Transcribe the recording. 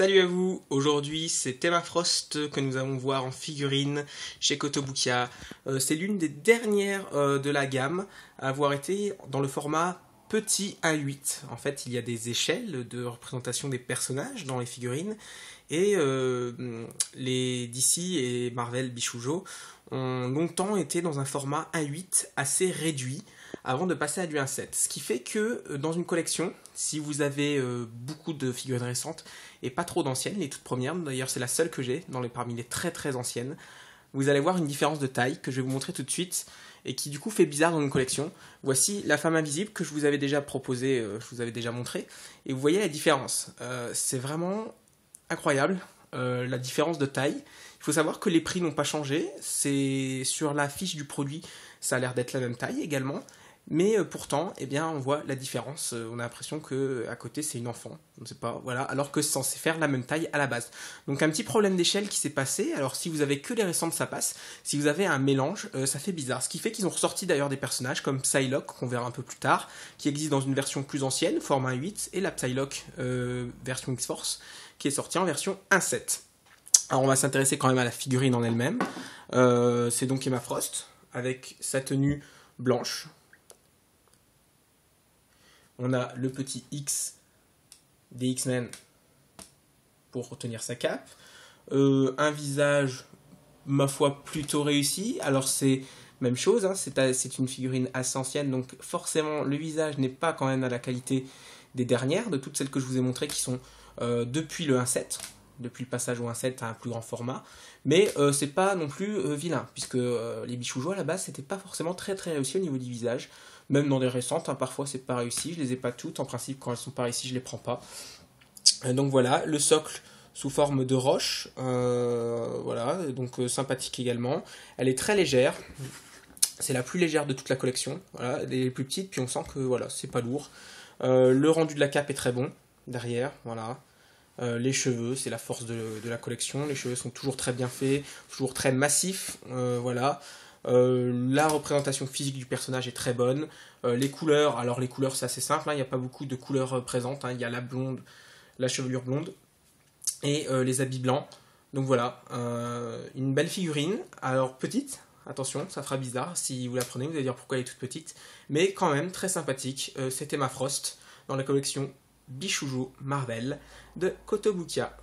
Salut à vous, aujourd'hui c'est Thema Frost que nous allons voir en figurine chez Kotobukiya. C'est l'une des dernières de la gamme à avoir été dans le format petit A8. En fait, il y a des échelles de représentation des personnages dans les figurines et les DC et Marvel Bishoujo ont longtemps été dans un format A8 assez réduit avant de passer à du 1.7. Ce qui fait que dans une collection, si vous avez beaucoup de figurines récentes et pas trop d'anciennes, les toutes premières, d'ailleurs c'est la seule que j'ai parmi les très très anciennes, vous allez voir une différence de taille que je vais vous montrer tout de suite et qui du coup fait bizarre dans une collection. Voici la femme invisible que je vous avais déjà proposée, je vous avais déjà montré, et vous voyez la différence. C'est vraiment incroyable, la différence de taille. Il faut savoir que les prix n'ont pas changé, c'est sur la fiche du produit, ça a l'air d'être la même taille également, mais pourtant, eh bien, on voit la différence, on a l'impression qu'à côté c'est une enfant, on ne sait pas, voilà, alors que c'est censé faire la même taille à la base. Donc un petit problème d'échelle qui s'est passé, alors si vous avez que les récentes ça passe, si vous avez un mélange, ça fait bizarre. Ce qui fait qu'ils ont ressorti d'ailleurs des personnages comme Psylocke, qu'on verra un peu plus tard, qui existe dans une version plus ancienne, format 8, et la Psylocke version X-Force, qui est sortie en version 1.7. Alors on va s'intéresser quand même à la figurine en elle-même. C'est donc Emma Frost, avec sa tenue blanche. On a le petit X des X-Men pour retenir sa cape. Un visage, ma foi, plutôt réussi. Alors c'est même chose, hein, c'est une figurine assez ancienne, donc forcément le visage n'est pas quand même à la qualité des dernières, de toutes celles que je vous ai montrées qui sont depuis le 1.7. Depuis le passage au 1.7 à un plus grand format, mais c'est pas non plus vilain, puisque les Bishoujo à la base c'était pas forcément très très réussi au niveau du visage, même dans les récentes, hein, parfois c'est pas réussi, je les ai pas toutes, en principe quand elles sont pas réussies je les prends pas. Donc voilà, le socle sous forme de roche, voilà, donc sympathique également, elle est très légère, c'est la plus légère de toute la collection, voilà, elle est plus petite, puis on sent que voilà, c'est pas lourd. Le rendu de la cape est très bon, derrière, voilà. Les cheveux, c'est la force de la collection. Les cheveux sont toujours très bien faits, toujours très massifs. Voilà. La représentation physique du personnage est très bonne. Les couleurs, alors les couleurs c'est assez simple, hein, il n'y a pas beaucoup de couleurs présentes. Hein, il y a la blonde, la chevelure blonde et les habits blancs. Donc voilà, une belle figurine. Alors petite, attention, ça fera bizarre si vous la prenez, vous allez dire pourquoi elle est toute petite. Mais quand même très sympathique. C'était Emma Frost dans la collection Bishoujo Marvel de Kotobukiya.